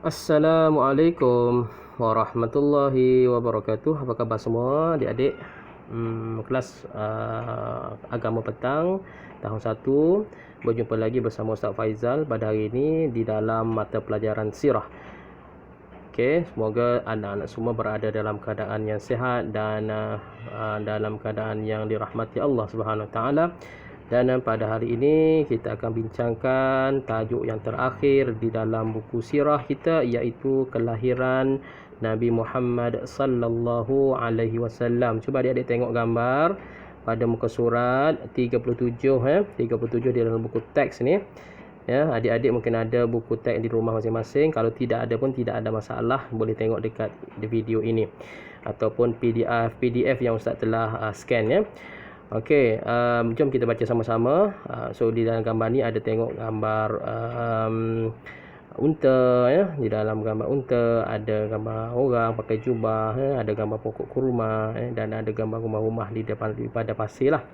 Assalamualaikum warahmatullahi wabarakatuh. Apa khabar semua adik-adik? Kelas agama petang tahun 1. Berjumpa lagi bersama Ustaz Faizal pada hari ini di dalam mata pelajaran sirah. Okey, semoga anak-anak semua berada dalam keadaan yang sihat dan dalam keadaan yang dirahmati Allah Subhanahu Wa Taala. Dan pada hari ini kita akan bincangkan tajuk yang terakhir di dalam buku sirah kita, iaitu kelahiran Nabi Muhammad sallallahu alaihi wasallam. Cuba adik-adik tengok gambar pada muka surat 37 37 di dalam buku teks ni. Ya, adik-adik mungkin ada buku teks di rumah masing-masing. Kalau tidak ada pun tidak ada masalah, boleh tengok dekat video ini ataupun PDF yang Ustaz telah scan ya. Okey, jom kita baca sama-sama. So di dalam gambar ni ada tengok gambar unta ya. Di dalam gambar unta ada gambar orang pakai jubah ya, ada gambar pokok kurma dan ada gambar rumah-rumah di depan pada pasir lah.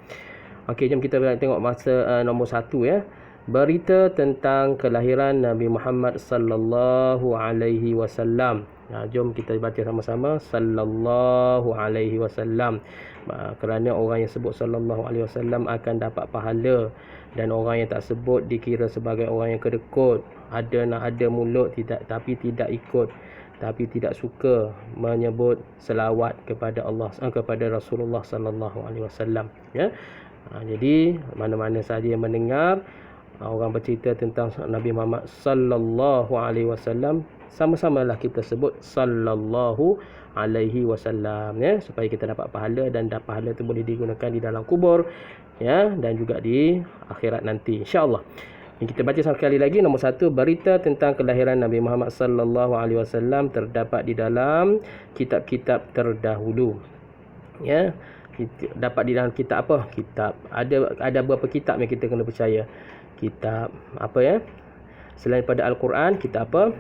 Okey, jom kita tengok masa nombor 1 ya. Berita tentang kelahiran Nabi Muhammad sallallahu alaihi wasallam. Jom kita baca sama-sama sallallahu alaihi wasallam. Kerana orang yang sebut sallallahu alaihi wasallam akan dapat pahala, dan orang yang tak sebut dikira sebagai orang yang kedekut. Ada mulut tapi tidak ikut, tapi tidak suka menyebut selawat kepada Allah, kepada Rasulullah sallallahu alaihi wasallam ya. Jadi mana-mana saja yang mendengar orang bercerita tentang Nabi Muhammad sallallahu alaihi wasallam, sama-samalah kita sebut sallallahu alaihi wasallam ya, supaya kita dapat pahala, dan pahala itu boleh digunakan di dalam kubur ya, dan juga di akhirat nanti insya-Allah. Kita baca sekali lagi. Nombor 1, berita tentang kelahiran Nabi Muhammad sallallahu alaihi wasallam terdapat di dalam kitab-kitab terdahulu ya. Kita dapat di dalam kitab apa? Kitab ada berapa kitab yang kita kena percaya? Kitab apa ya? Selain pada Al-Quran, kitab apa?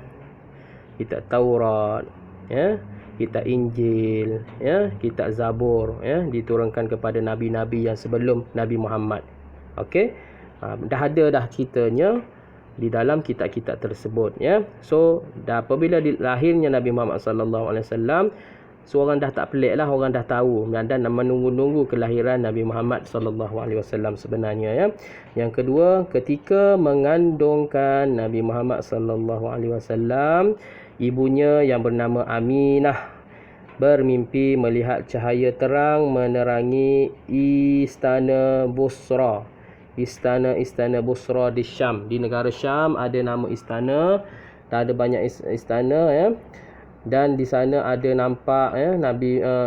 Kitab Taurat ya, kitab Injil ya, kitab Zabur ya, diturunkan kepada nabi-nabi yang sebelum Nabi Muhammad. Okey, dah ada dah ceritanya di dalam kitab-kitab tersebut ya. So apabila lahirnya Nabi Muhammad sallallahu alaihi wasallam, seorang dah tak pelik lah, orang dah tahu dan menunggu-nunggu kelahiran Nabi Muhammad sallallahu alaihi wasallam sebenarnya ya. Yang kedua, ketika mengandungkan Nabi Muhammad sallallahu alaihi wasallam, ibunya yang bernama Aminah bermimpi melihat cahaya terang menerangi istana Busra. Istana Busra di Syam, di negara Syam ada nama istana, ada banyak istana ya. Dan di sana ada nampak ya,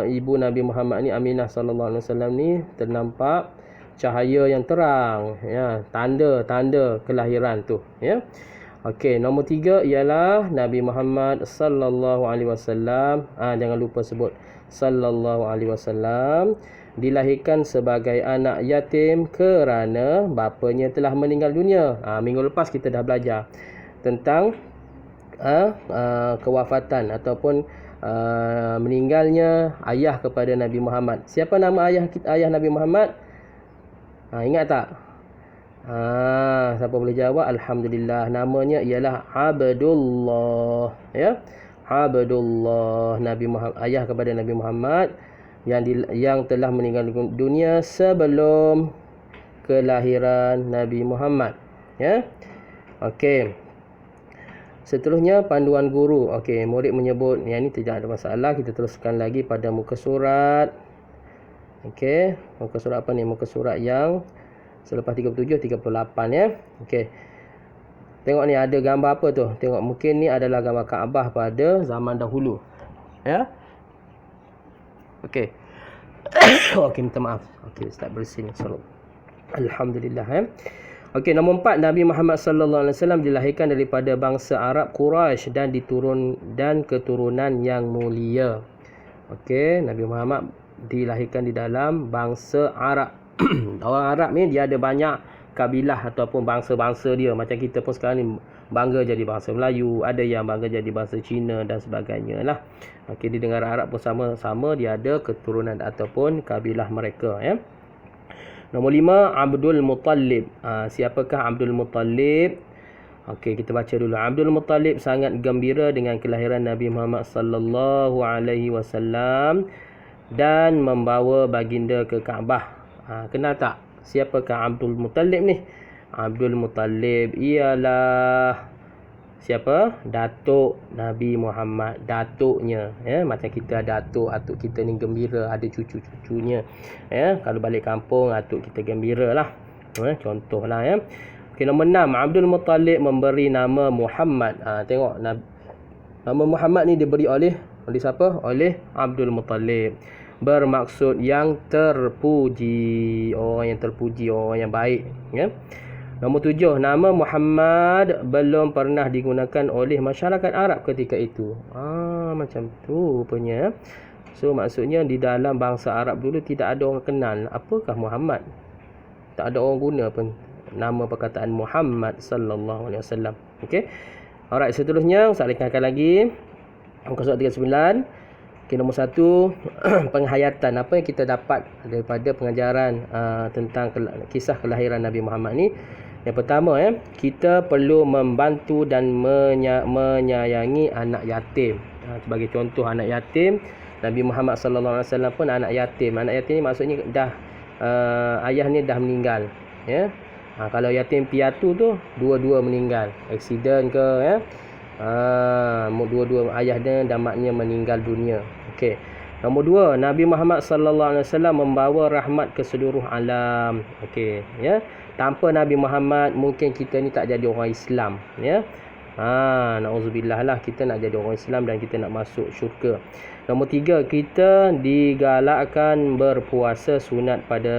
ibu Nabi Muhammad ni, Aminah sallallahu alaihi wasallam ni, ternampak cahaya yang terang ya, tanda-tanda kelahiran tu ya. Okey, nombor 3 ialah Nabi Muhammad sallallahu alaihi wasallam, jangan lupa sebut sallallahu alaihi wasallam, dilahirkan sebagai anak yatim kerana bapanya telah meninggal dunia. Minggu lepas kita dah belajar tentang kewafatan ataupun meninggalnya ayah kepada Nabi Muhammad. Siapa nama ayah Nabi Muhammad? Ingat tak? Siapa boleh jawab? Alhamdulillah, namanya ialah Abdullah ya. Abdullah, Nabi Muhammad, ayah kepada Nabi Muhammad yang telah meninggal dunia sebelum kelahiran Nabi Muhammad ya. Okey. Seterusnya, panduan guru. Okey, murid menyebut, yang ini tidak ada masalah. Kita teruskan lagi pada muka surat. Okey, muka surat apa ni? Muka surat yang selepas 37, 38 ya. Okey. Tengok ni ada gambar apa tu? Tengok, mungkin ni adalah gambar Kaabah pada zaman dahulu. Ya. Okey. Okey, minta maaf. Okey, start bersin. Alhamdulillah ya. Okey, nombor 4, Nabi Muhammad sallallahu alaihi wasallam dilahirkan daripada bangsa Arab Quraisy dan keturunan yang mulia. Okey, Nabi Muhammad dilahirkan di dalam bangsa Arab. Orang Arab ni dia ada banyak kabilah ataupun bangsa-bangsa dia. Macam kita pun sekarang ni bangga jadi bangsa Melayu, ada yang bangga jadi bangsa Cina dan sebagainya lah. Okey, di negara Arab pun sama-sama dia ada keturunan ataupun kabilah mereka ya. Nombor 5, Abdul Muttalib. Siapakah Abdul Muttalib? Okey, kita baca dulu. Abdul Muttalib sangat gembira dengan kelahiran Nabi Muhammad sallallahu alaihi wasallam dan membawa baginda ke Kaabah. Kenal tak? Siapakah Abdul Muttalib ni? Abdul Muttalib ialah siapa? Datuk Nabi Muhammad, datuknya, ya. Macam kita ada atuk kita ni gembira, ada cucu-cucunya, ya. Kalau balik kampung, atuk kita gembira lah, contohlah, ya. Okey, nombor 6, Abdul Muttalib memberi nama Muhammad. Tengok, nama Muhammad ni diberi oleh siapa? Oleh Abdul Muttalib. Bermaksud yang terpuji, orang yang terpuji, orang yang baik, ya. Nombor 7, nama Muhammad belum pernah digunakan oleh masyarakat Arab ketika itu. Macam tu rupanya. So maksudnya di dalam bangsa Arab dulu tidak ada orang kenal apakah Muhammad. Tak ada orang guna pun nama perkataan Muhammad sallallahu alaihi wasallam. Okey. Alright, seterusnya Ustaz lekangkan lagi muka surat 39. Okey, nombor 1, penghayatan. Apa yang kita dapat daripada pengajaran tentang kisah kelahiran Nabi Muhammad ni? Yang pertama, kita perlu membantu dan menyayangi anak yatim. Sebagai contoh, anak yatim, Nabi Muhammad sallallahu alaihi wasallam pun anak yatim. Anak yatim ni maksudnya dah ayahnya dah meninggal, ya. Kalau yatim piatu tu dua-dua meninggal, aksiden ke, ya. Dua-dua ayah dan maknya meninggal dunia. Okey. Nombor 2, Nabi Muhammad sallallahu alaihi wasallam membawa rahmat ke seluruh alam. Okey, ya. Tanpa Nabi Muhammad mungkin kita ni tak jadi orang Islam, ya. Nauzubillah lah, kita nak jadi orang Islam dan kita nak masuk syurga. Nombor 3, kita digalakkan berpuasa sunat pada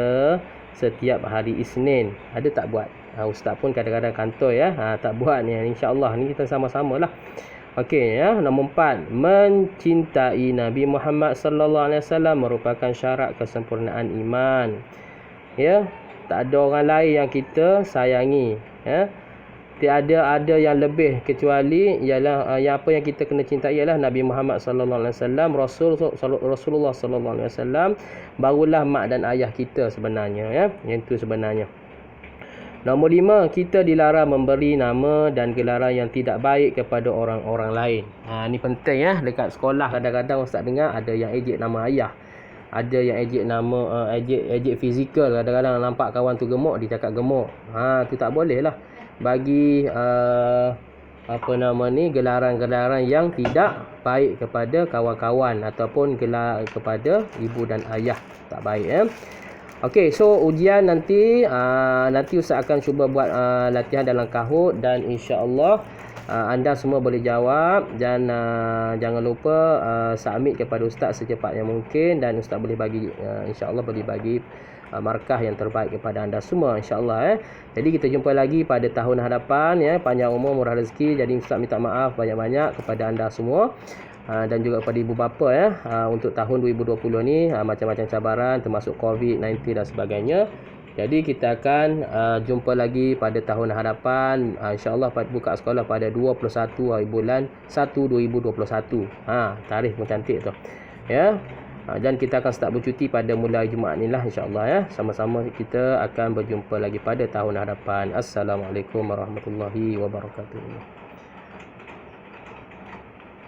setiap hari Isnin. Ada tak buat? Ustaz pun kadang-kadang kantoi, ya. Tak buat ni. InsyaAllah ni kita sama-sama lah. Okey, ya. Nombor 4, mencintai Nabi Muhammad sallallahu alaihi wasallam merupakan syarat kesempurnaan iman. Ya, tak ada orang lain yang kita sayangi, ya. Tiada ada yang lebih kecuali ialah yang apa yang kita kena cintai ialah Nabi Muhammad sallallahu alaihi wasallam, Rasulullah sallallahu alaihi wasallam, barulah mak dan ayah kita sebenarnya, ya. Yang itu sebenarnya. Nombor 5, kita dilarang memberi nama dan gelaran yang tidak baik kepada orang-orang lain. Ni penting, ya. Dekat sekolah kadang-kadang Ustaz dengar ada yang ejek nama ayah. Ada yang ejek nama ejek fizikal. Kadang-kadang nampak kawan tu gemuk, dia cakap gemuk. Tu tak boleh lah. Bagi gelaran-gelaran yang tidak baik kepada kawan-kawan ataupun gelar kepada ibu dan ayah, tak baik, ya. Okey, so ujian nanti Ustaz akan cuba buat latihan dalam Kahoot dan insya-Allah anda semua boleh jawab dan jangan lupa submit kepada Ustaz secepatnya mungkin dan Ustaz boleh bagi insya-Allah boleh bagi markah yang terbaik kepada anda semua, insya-Allah, Jadi kita jumpa lagi pada tahun hadapan, ya. Panjang umur, murah rezeki. Jadi Ustaz minta maaf banyak-banyak kepada anda semua. Dan juga kepada ibu bapa, ya. Untuk tahun 2020 ni macam-macam cabaran termasuk COVID-19 dan sebagainya. Jadi kita akan jumpa lagi pada tahun hadapan, insya-Allah buka sekolah pada 21 hari bulan 1 2021. Tarikh pun cantik tu, ya. Dan kita akan start bercuti pada mulai Jumaat ni lah, insya-Allah, ya. Sama-sama kita akan berjumpa lagi pada tahun hadapan. Assalamualaikum warahmatullahi wabarakatuh.